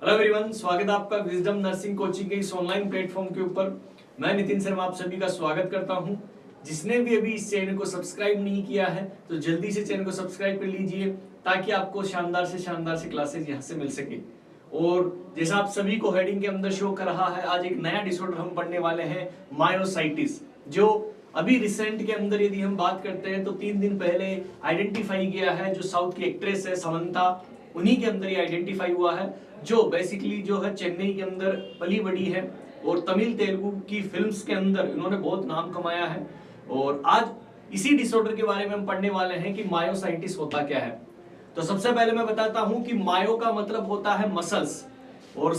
Hello everyone, स्वागत है आपका विजडम नर्सिंग कोचिंग के इस ऑनलाइन प्लेटफॉर्म के ऊपर। मैं नितिन शर्मा आप सभी का स्वागत करता हूं। जिसने भी अभी इस चैनल को सब्सक्राइब नहीं किया है तो जल्दी से चैनल को सब्सक्राइब कर लीजिए ताकि आपको शानदार से क्लासेस यहां से मिल सके। और जैसा आप सभी को हेडिंग के अंदर शो कर रहा है, आज एक नया डिसऑर्डर हम पढ़ने वाले हैं, मायोसाइटिस, जो अभी रिसेंट के अंदर यदि हम बात करते हैं तो 3 दिन पहले आइडेंटिफाई किया है। जो साउथ की एक्ट्रेस है समंता, उन्हीं के अंदर ये आइडेंटिफाई हुआ है, जो बेसिकली जो है चेन्नई के अंदर पली बड़ी है और तमिल तेलुगु की फिल्म्स के अंदर इन्होंने बहुत नाम कमाया है। और आज इसी डिसऑर्डर के बारे में हम पढ़ने वाले हैं कि मायोसाइटिस होता क्या है। तो सबसे पहले मैं बताता हूं कि मायो का मतलब होता है मसल्स, और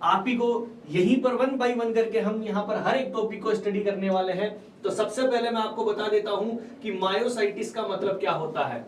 आप ही को यहीं पर 1 बाय 1 करके हम यहाँ पर हर एक टॉपिक को स्टडी करने वाले हैं। तो सबसे पहले मैं आपको बता देता हूं कि मायोसाइटिस का मतलब क्या होता है।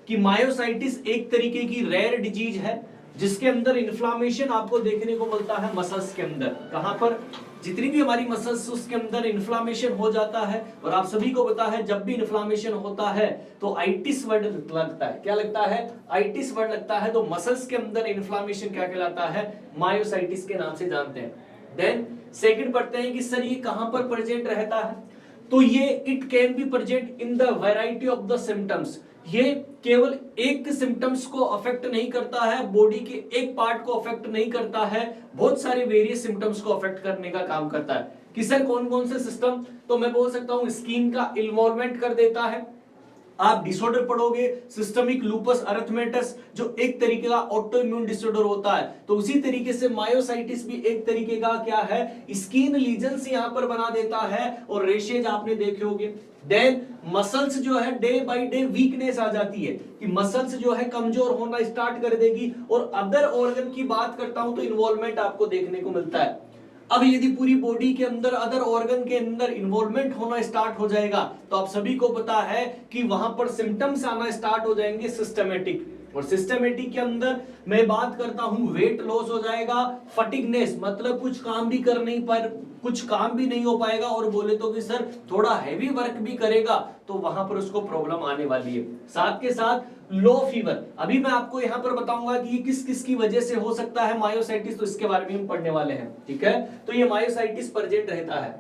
कि मायोसाइटिस एक तरीके की रेयर डिजीज है जिसके अंदर इन्फ्लामेशन आपको देखने को मिलता है मसल्स के अंदर। कहां पर? जितनी भी हमारी मसल्स उसके अंदर इन्फ्लामेशन हो जाता है। और आप सभी को पता है जब भी इन्फ्लामेशन होता है तो आइटिस वर्ड लगता है। क्या लगता है? आइटिस वर्ड लगता है। तो मसल्स के अंदर इन्फ्लामेशन क्या कहलाता है? मायोसाइटिस के नाम से जानते हैं। देन सेकंड पढ़ते हैं कि सर ये कहां पर प्रेजेंट रहता है। तो ये it can be present in the variety of the symptoms. ये केवल एक सिम्टम्स को अफेक्ट नहीं करता है, बॉडी के एक पार्ट को अफेक्ट नहीं करता है, बहुत सारे वेरियस सिम्टम्स को अफेक्ट करने का काम करता है। कि सर कौन कौन से सिस्टम? तो मैं बोल सकता हूं स्किन का इन्वॉल्वमेंट कर देता है। आप डिसऑर्डर पढ़ोगे सिस्टमिक लूपस अरिथमेटस, जो एक तरीके का ऑटो इम्यून डिसऑर्डर होता है। तो उसी तरीके से मायोसाइटिस भी एक तरीके का क्या है? स्किन लीजन्स यहां पर बना देता है और रेशेज आपने देखे होंगे। देन मसल्स जो है डे बाय डे वीकनेस आ जाती है, कि मसल्स जो है कमजोर होना स्टार्ट कर देगी। और अदर ऑर्गन की बात करता हूं तो इन्वॉल्वमेंट आपको देखने को मिलता है। अब यदि पूरी बॉडी के अंदर अदर ऑर्गन के अंदर इन्वॉल्वमेंट होना स्टार्ट हो जाएगा तो आप सभी को पता है कि वहां पर सिम्टम्स आना स्टार्ट हो जाएंगे सिस्टमेटिक। और सिस्टमेटिक के अंदर मैं बात करता हूं वेट लॉस हो जाएगा, फटिगनेस मतलब कुछ काम भी कर नहीं पाए, कुछ काम भी नहीं हो पाएगा। और बोले तो कि सर थोड़ा हैवी वर्क भी करेगा तो वहां पर उसको प्रॉब्लम आने वाली है। साथ के साथ लो फीवर, अभी मैं आपको यहां पर बताऊंगा कि ये किस किस की वजह से हो सकता है मायोसाइटिस, तो इसके बारे में हम पढ़ने वाले हैं। ठीक है, तो ये मायोसाइटिस प्रेजेंट रहता है।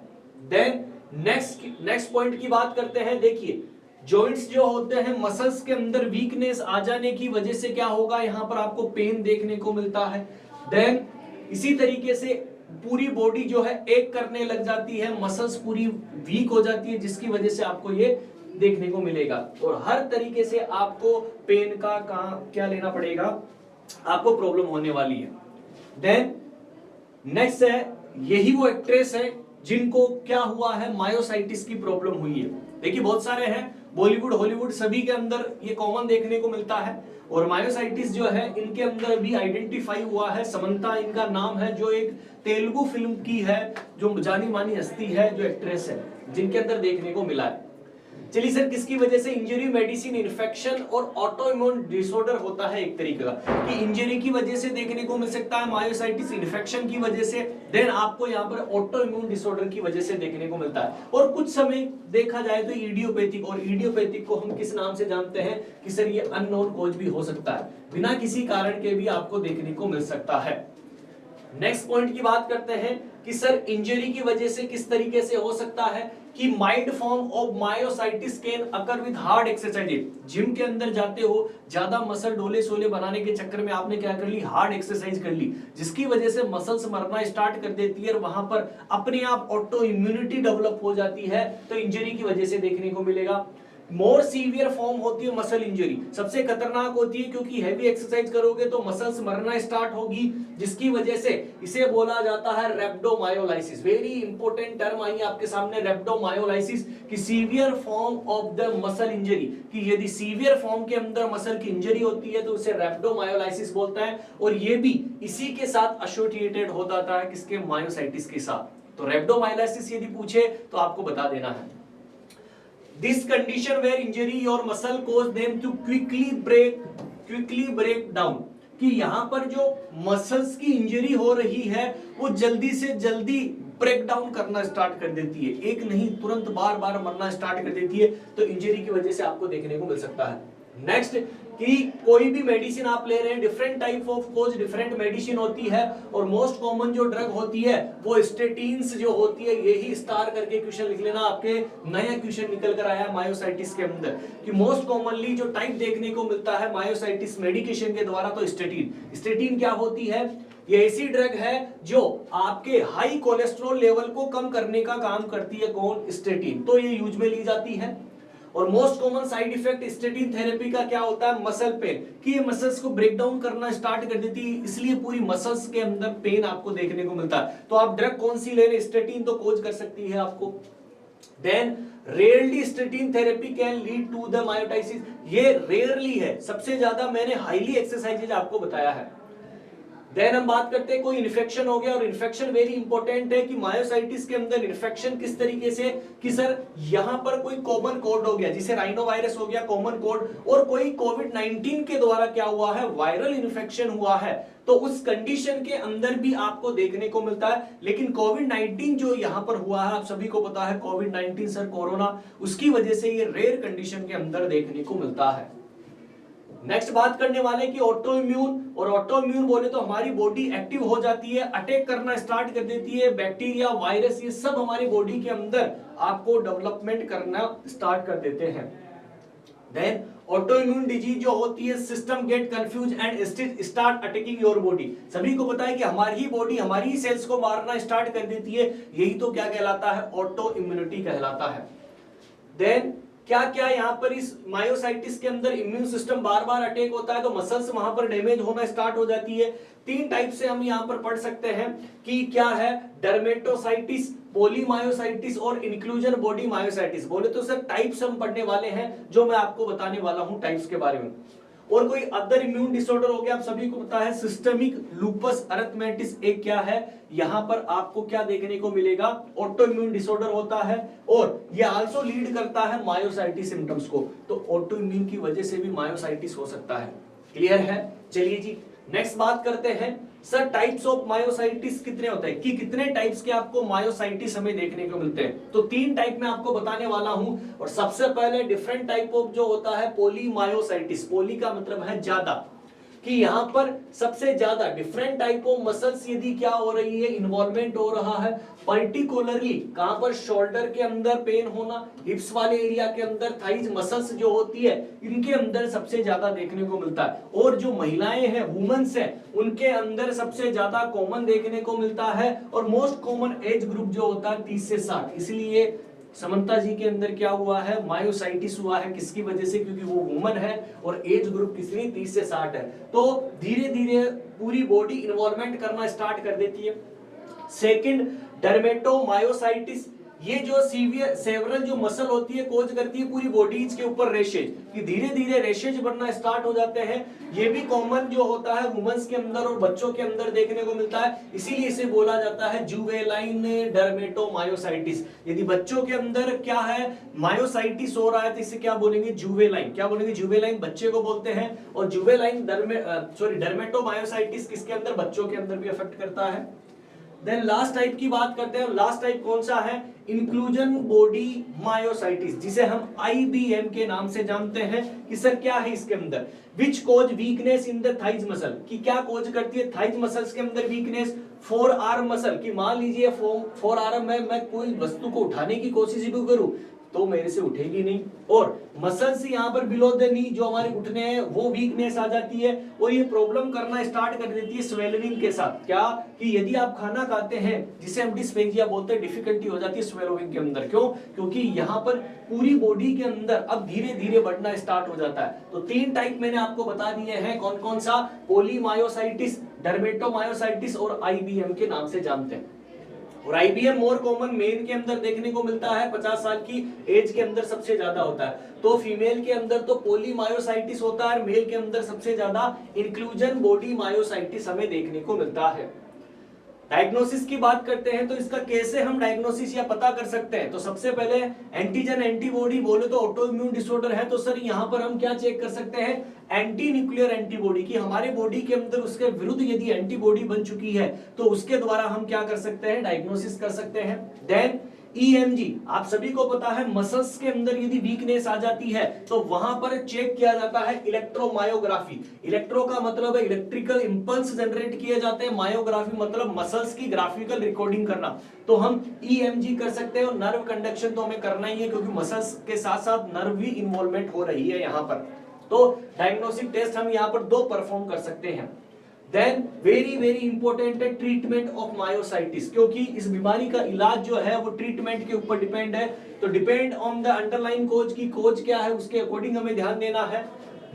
देन नेक्स्ट पॉइंट की बात करते हैं। देखिए जॉइंट्स जो होते हैं मसल्स के अंदर वीकनेस आ जाने की वजह से क्या होगा? यहां पर आपको पेन देखने को मिलता है। देन इसी तरीके से पूरी बॉडी जो है एक करने लग जाती है, मसल्स पूरी वीक हो जाती है, जिसकी वजह से आपको ये देखने को मिलेगा। और हर तरीके से आपको पेन का क्या लेना पड़ेगा, आपको प्रॉब्लम होने वाली है। देन नेक्स्ट है, यही वो एक्ट्रेस है जिनको क्या हुआ है, मायोसाइटिस की प्रॉब्लम हुई है। देखिए बहुत सारे हैं, बॉलीवुड हॉलीवुड सभी के अंदर ये कॉमन देखने को मिलता है। और मायोसाइटिस जो है इनके अंदर भी आइडेंटिफाई हुआ है। समंता इनका नाम है, जो एक तेलुगु फिल्म की है, जो जानी मानी हस्ती है, जो एक्ट्रेस है, जिनके अंदर देखने को मिला है। चलिए सर किसकी वजह से? इंजरी, मेडिसिन, इन्फेक्शन और ऑटो इम्यून डिसऑर्डर होता है एक तरीके का, कि इंजरी की वजह से देखने को मिल सकता है मायोसाइटिस, इन्फेक्शन की वजह से, देन आपको यहाँ पर ऑटो इम्यून डिसऑर्डर की वजह से देखने को मिलता है। और कुछ समय देखा जाए तो इडियोपैथिक, और इडियोपैथिक को हम किस नाम से जानते हैं कि सर ये अननोन कॉज भी हो सकता है, बिना किसी कारण के भी आपको देखने को मिल सकता है। नेक्स्ट पॉइंट की बात करते हैं कि सर इंजरी की वजह से किस तरीके से हो सकता है, कि mild form of myositis can occur with hard exercise. Gym के अंदर जाते हो, ज्यादा मसल डोले सोले बनाने के चक्कर में आपने क्या कर ली, हार्ड एक्सरसाइज कर ली, जिसकी वजह से मसल्स मरना स्टार्ट कर देती है और वहां पर अपने आप ऑटो इम्यूनिटी डेवलप हो जाती है, तो इंजरी की वजह से देखने को मिलेगा। मोर सीवियर फॉर्म होती है मसल इंजरी, सबसे खतरनाक होती है, क्योंकि हैवी एक्सरसाइज करोगे तो मसल्स मरना स्टार्ट होगी, जिसकी वजह से इसे बोला जाता है रेप्डोमायोलाइसिस। वेरी इंपॉर्टेंट टर्म आई आपके सामने, रेप्डोमायोलाइसिस, कि severe form of the muscle injury, कि यदि सीवियर फॉर्म के अंदर मसल की इंजरी होती है तो उसे रेप्डोमायोलाइसिस बोलता है। और ये भी इसी के साथ एसोसिएटेड हो जाता है, किसके? मायोसाइटिस के साथ। तो रेप्डोमायोलाइसिस यदि पूछे तो आपको बता देना है। This condition where injury or muscle cause them to quickly break down, कि यहां पर जो मसल्स की इंजरी हो रही है वो जल्दी से जल्दी ब्रेक डाउन करना स्टार्ट कर देती है, एक नहीं तुरंत बार बार मरना स्टार्ट कर देती है, तो इंजरी की वजह से आपको देखने को मिल सकता है। नेक्स्ट कि कोई भी मेडिसिन आप ले रहे हैं, different type of cause different medicine होती है, और मोस्ट कॉमन जो ड्रग होती है वो स्टेटिन्स जो होती है। यही स्टार करके क्वेश्चन लिख लेना, आपके नया क्वेश्चन निकल कर आया मायोसाइटिस के अंदर कि मोस्ट कॉमनली जो टाइप देखने को मिलता है मायोसाइटिस मेडिकेशन के द्वारा, तो स्टेटिन क्या होती है? ये ऐसी ड्रग है जो आपके हाई कोलेस्ट्रॉल लेवल को कम करने का काम करती है। कौन? स्टेटिन। तो ये यूज में ली जाती है। और most common side effect statin therapy का क्या होता है? मसल पेन, कि ये मसल्स को ब्रेक डाउन करना स्टार्ट कर देती है, इसलिए पूरी मसल्स के अंदर पेन आपको देखने को मिलता है। तो आप ड्रग कौन सी ले रहे हैं? स्टेटिन तो खोज कर सकती है आपको। Then rarely statin therapy can lead to the myositis, ये रेयरली है, सबसे ज्यादा मैंने हाईली एक्सरसाइजेज आपको बताया है। देन हम बात करते हैं कोई इन्फेक्शन हो गया, और इन्फेक्शन वेरी इंपॉर्टेंट है कि मायोसाइटिस के अंदर इन्फेक्शन किस तरीके से, कि सर यहां पर कोई कॉमन कोल्ड हो गया, जिसे राइनो वायरस हो गया कॉमन कोल्ड, और कोई कोविड-19 के द्वारा क्या हुआ है? वायरल इन्फेक्शन हुआ है, तो उस कंडीशन के अंदर भी आपको देखने को मिलता है। लेकिन कोविड-19 जो यहां पर हुआ है, आप सभी को पता है कोविड-19 सर कोरोना, उसकी वजह से ये रेयर कंडीशन के अंदर देखने को मिलता है। नेक्स्ट बात करने वाले कि ऑटो इम्यून, और ऑटो इम्यून बोले तो हमारी बॉडी एक्टिव हो जाती है, अटैक करना स्टार्ट कर देती है, बैक्टीरिया वायरस ये सब हमारी बॉडी के अंदर आपको डेवलपमेंट करना स्टार्ट कर देते हैं। देन ऑटो इम्यून डिजीज जो होती है, system get confuse and start attacking your body. सभी को पता है कि हमारी ही बॉडी हमारी ही सेल्स को मारना स्टार्ट कर देती है, यही तो क्या कहलाता है? ऑटो इम्यूनिटी कहलाता है। देन क्या क्या यहाँ पर इस मायोसाइटिस के अंदर इम्यून सिस्टम बार बार अटैक होता है, तो मसल्स वहां पर डैमेज होना स्टार्ट हो जाती है। तीन टाइप से हम यहाँ पर पढ़ सकते हैं कि क्या है? डर्मेटोसाइटिस, पॉलीमायोसाइटिस और इंक्लूजन बॉडी मायोसाइटिस। बोले तो सर टाइप्स हम पढ़ने वाले हैं, जो मैं आपको बताने वाला हूं टाइप्स के बारे में। और कोई अदर इम्यून डिसऑर्डर हो गया, आप सभी को पता है सिस्टेमिक लूपस अरिथमेटिस एक क्या है? यहां पर आपको क्या देखने को मिलेगा? ऑटो इम्यून डिसऑर्डर होता है, और ये आल्सो लीड करता है मायोसाइटिस सिम्टम्स को। तो ऑटो इम्यून की वजह से भी मायोसाइटिस हो सकता है। क्लियर है? चलिए जी नेक्स्ट बात करते हैं, सर टाइप्स ऑफ मायोसाइटिस कितने होते हैं, कि कितने टाइप्स के आपको मायोसाइटिस हमें देखने को मिलते हैं? तो तीन टाइप में आपको बताने वाला हूं। और सबसे पहले डिफरेंट टाइप ऑफ जो होता है पॉलीमायोसाइटिस, पॉली का मतलब है ज्यादा, कि यहां पर सबसे ज्यादा डिफरेंट टाइप ऑफ मसल्स यदि क्या हो रही है? इन्वॉल्वमेंट हो रहा है, पर्टिकुलरली कहां पर? शोल्डर के अंदर पेन होना, हिप्स वाले एरिया के अंदर, थाइज मसल्स जो होती है इनके अंदर सबसे ज्यादा देखने को मिलता है। और जो महिलाएं हैं, वुमेन्स हैं, उनके अंदर सबसे ज्यादा कॉमन देखने को मिलता है। और मोस्ट कॉमन एज ग्रुप जो होता है 30 से 60। इसलिए समंता जी के अंदर क्या हुआ है? मायोसाइटिस हुआ है। किसकी वजह से? क्योंकि वो वुमन है और एज ग्रुप कितनी? 30 से 60 है। तो धीरे धीरे पूरी बॉडी इन्वॉल्वमेंट करना स्टार्ट कर देती है। सेकंड डर्मेटोमायोसाइटिस, ये जो सेवरल जो मसल होती है कोज करती है पूरी बॉडीज के ऊपर रेशेज, कि धीरे धीरे रेशेज बनना स्टार्ट हो जाते हैं। ये भी कॉमन जो होता है वुमेन्स के अंदर और बच्चों के अंदर देखने को मिलता है, इसीलिए इसे बोला जाता है जुवेनाइल डर्मेटोमायोसाइटिस। यदि बच्चों के अंदर क्या है? मायोसाइटिस हो रहा है, तो इसे क्या बोलेंगे? जुवेनाइल। क्या बोलेंगे? जुवेनाइल बच्चे को बोलते हैं। और जुवेनाइल डर्मेटोमायोसाइटिस किसके अंदर? बच्चों के अंदर भी अफेक्ट करता है। देन लास्ट टाइप की बात करते हैं। लास्ट टाइप कौन सा है? इंक्लूजन बॉडी मायोसाइटिस, जिसे हम IBM के नाम से जानते हैं। कि सर क्या है इसके अंदर? Which cause weakness in the thighs muscle, कि क्या कोज करती है? थाइज मसल्स के अंदर वीकनेस। फोर आर्म मसल, कि मान लीजिए फोर आर्म में मैं कोई वस्तु को उठाने की कोशिश भी करूं तो मेरे से उठेगी नहीं। और मसल्स यहाँ पर बिलो द नी जो हमारे घुटने हैं वो वीकनेस आ जाती है, और ये प्रॉब्लम करना स्टार्ट कर देती है स्वेलिंग के साथ। क्या? कि यदि आप खाना खाते हैं, जिसे हम डिस्फेजिया बोलते हैं, डिफिकल्टी हो जाती है स्वेलिंग के अंदर। क्यों? क्योंकि यहाँ पर पूरी बॉडी के अंदर अब धीरे धीरे बढ़ना स्टार्ट हो जाता है। तो तीन टाइप मैंने आपको बता दिए हैं, कौन कौन सा? पॉलीमायोसाइटिस, डर्मेटोमायोसाइटिस और IBM के नाम से जानते हैं। और IBM मोर कॉमन मेल के अंदर देखने को मिलता है, 50 साल की एज के अंदर सबसे ज्यादा होता है। तो फीमेल के अंदर तो पॉलीमायोसाइटिस होता है, मेल के अंदर सबसे ज्यादा इंक्लूजन बॉडी मायोसाइटिस हमें देखने को मिलता है। डायग्नोसिस की बात करते हैं, तो इसका कैसे हम डायग्नोसिस या पता कर सकते हैं? तो सबसे पहले एंटीजन एंटीबॉडी, बोले तो ऑटो इम्यून डिसऑर्डर है, तो सर यहाँ पर हम क्या चेक कर सकते हैं? एंटी न्यूक्लियर एंटीबॉडी, की हमारे बॉडी के अंदर उसके विरुद्ध यदि एंटीबॉडी बन चुकी है तो उसके द्वारा हम क्या कर सकते हैं? डायग्नोसिस कर सकते हैं। देन EMG आप सभी को पता है मसल्स के अंदर यदि वीकनेस आ जाती है तो वहां पर चेक किया जाता है इलेक्ट्रोमायोग्राफी। इलेक्ट्रो का मतलब है इलेक्ट्रिकल इंपल्स जनरेट किए जाते हैं, मायोग्राफी मतलब मसल्स की ग्राफिकल रिकॉर्डिंग करना। तो हम EMG कर सकते हैं और नर्व कंडक्शन तो हमें करना ही है क्योंकि मसल्स के साथ साथ नर्व भी इन्वॉल्वमेंट हो रही है यहां पर। तो डायग्नोस्टिक टेस्ट हम यहां पर 2 परफॉर्म कर सकते हैं। देन वेरी वेरी इंपॉर्टेंट है ट्रीटमेंट ऑफ मायोसाइटिस, क्योंकि इस बीमारी का इलाज जो है वो ट्रीटमेंट के ऊपर डिपेंड है। तो डिपेंड ऑन द अंडरलाइन कोज की खोज क्या है उसके अकॉर्डिंग हमें ध्यान देना है।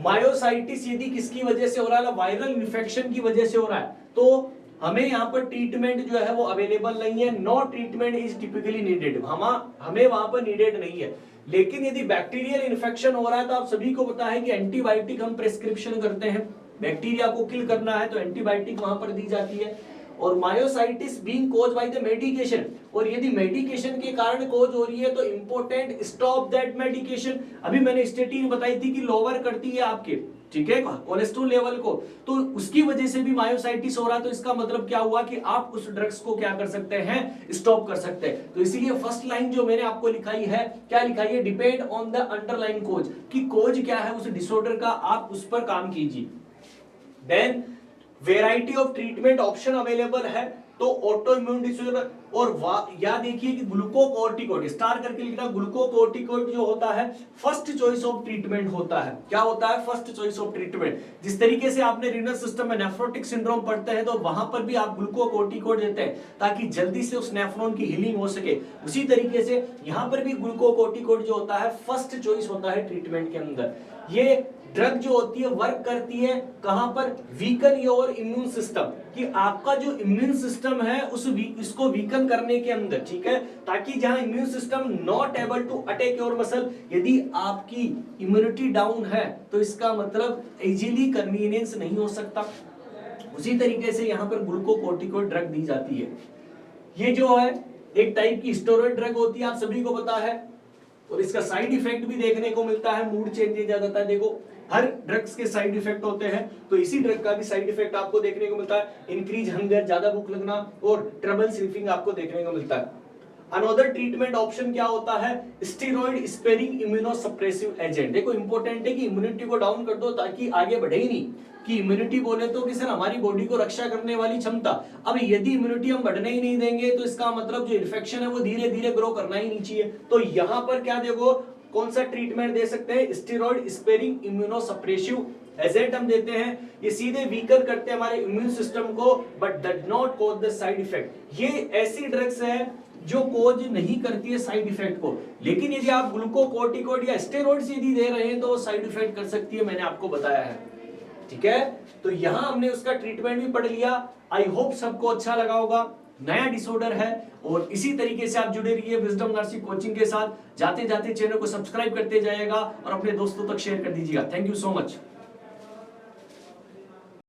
मायोसाइटिस यदि किसकी वजह से हो रहा है, वायरल इन्फेक्शन की वजह से हो रहा है, तो हमें यहाँ पर ट्रीटमेंट जो है वो अवेलेबल नहीं है। No treatment is typically needed, हमें वहां पर नीडेड नहीं है। लेकिन यदि बैक्टीरियल इन्फेक्शन हो रहा है तो आप सभी को पता है कि एंटीबायोटिक हम प्रिस्क्रिप्शन करते हैं, बैक्टीरिया को किल करना है तो एंटीबायोटिक वहां पर दी जाती है। और myositis being caused by the medication, और यदि मेडिकेशन के कारण कॉज हो रही है तो इंपॉर्टेंट स्टॉप दैट मेडिकेशन। अभी मैंने स्टेटिन बताई थी कि लोअर करती है आपके, ठीक है, कोलेस्ट्रॉल लेवल को, तो उसकी वजह से भी मायोसाइटिस हो रहा है। तो इसका मतलब क्या हुआ कि आप उस ड्रग्स को क्या कर सकते हैं, स्टॉप कर सकते हैं। तो इसीलिए फर्स्ट लाइन जो मैंने आपको लिखाई है, क्या लिखाई है, डिपेंड ऑन द अंडरलाइन कोज, कि कोज क्या है उस डिसऑर्डर का, आप उस पर काम कीजिए। Then variety of treatment option available है, तो ऑटो इम्यून डिसऑर्डर और या देखिए कि ग्लूकोकॉर्टिकॉइड स्टार करके लिखना, ग्लूकोकॉर्टिकॉइड जो होता है फर्स्ट चॉइस ऑफ ट्रीटमेंट होता है। क्या होता है, फर्स्ट चॉइस ऑफ ट्रीटमेंट। जिस तरीके से आपने रीनल सिस्टम में नेफ्रोटिक सिंड्रोम पढ़ते हैं तो वहां पर भी आप ग्लूकोकॉर्टिकॉइड देते हैं ताकि जल्दी से उस नेफ्रॉन की हीलिंग हो सके। उसी तरीके से यहां पर भी ग्लूकोकॉर्टिकॉइड जो होता है फर्स्ट चॉइस होता है ट्रीटमेंट के अंदर। ये ड्रग जो होती है वर्क करती है कहां पर, वीकन योर इम्यून सिस्टम, कि आपका जो इम्यून सिस्टम है इसको वीकन करने के अंदर, ठीक है, ताकि जहां immune system not able to attack your muscle, यदि आपकी इम्यूनिटी डाउन है तो इसका मतलब इजीली कन्वीनियंस नहीं हो सकता। उसी तरीके से यहां पर ग्लूकोकॉर्टिकॉइड ड्रग दी जाती है। ये जो है एक टाइप की स्टेरॉइड ड्रग होती है, आप सभी को पता है, और इसका साइड इफेक्ट भी देखने को मिलता है, मूड चेंजेस आ जाता है। देखो हर ड्रग्स के साइड इफेक्ट होते हैं, तो इसी ड्रग का भी साइड इफेक्ट आपको देखने को मिलता है, इंक्रीज हंगर, ज्यादा भूख लगना और ट्रबल स्लीपिंग आपको देखने को मिलता है। अनदर ट्रीटमेंट ऑप्शन क्या होता है, स्टेरॉइड स्पेरिंग इम्यूनोसप्रेसिव एजेंट। देखो इंपॉर्टेंट है कि इम्यूनिटी को डाउन कर दो ताकि आगे बढ़े ही नहीं, कि इम्यूनिटी बोले तो कि सर हमारी बॉडी को रक्षा करने वाली क्षमता। अब यदि इम्यूनिटी हम बढ़ने ही नहीं देंगे तो इसका मतलब जो इन्फेक्शन है वो धीरे धीरे ग्रो करना ही नहीं चाहिए। तो यहां पर क्या देखो कौन सा ट्रीटमेंट दे सकते हैं, स्टेरॉइड स्पेरिंग इम्यूनोसप्रेसिव एजेंट हम देते हैं। ये सीधे वीकर करते हैं हमारे इम्यून सिस्टम को, but does not cause the side effect. ये ऐसी ड्रग्स है जो कोज नहीं करती है साइड इफेक्ट को, लेकिन यदि आप ग्लूकोकॉर्टिकॉइड या स्टेरॉइड्स यदि दे रहे हैं तो वो साइड इफेक्ट कर सकती है, मैंने आपको बताया है, ठीक है। तो यहां हमने उसका ट्रीटमेंट भी पढ़ लिया। आई होप सबको अच्छा लगा होगा। नया डिसऑर्डर है और इसी तरीके से आप जुड़े रहिए विजडम नर्सिंग कोचिंग के साथ। जाते जाते चैनल को सब्सक्राइब करते जाइएगा और अपने दोस्तों तक शेयर कर दीजिएगा। Thank you so much.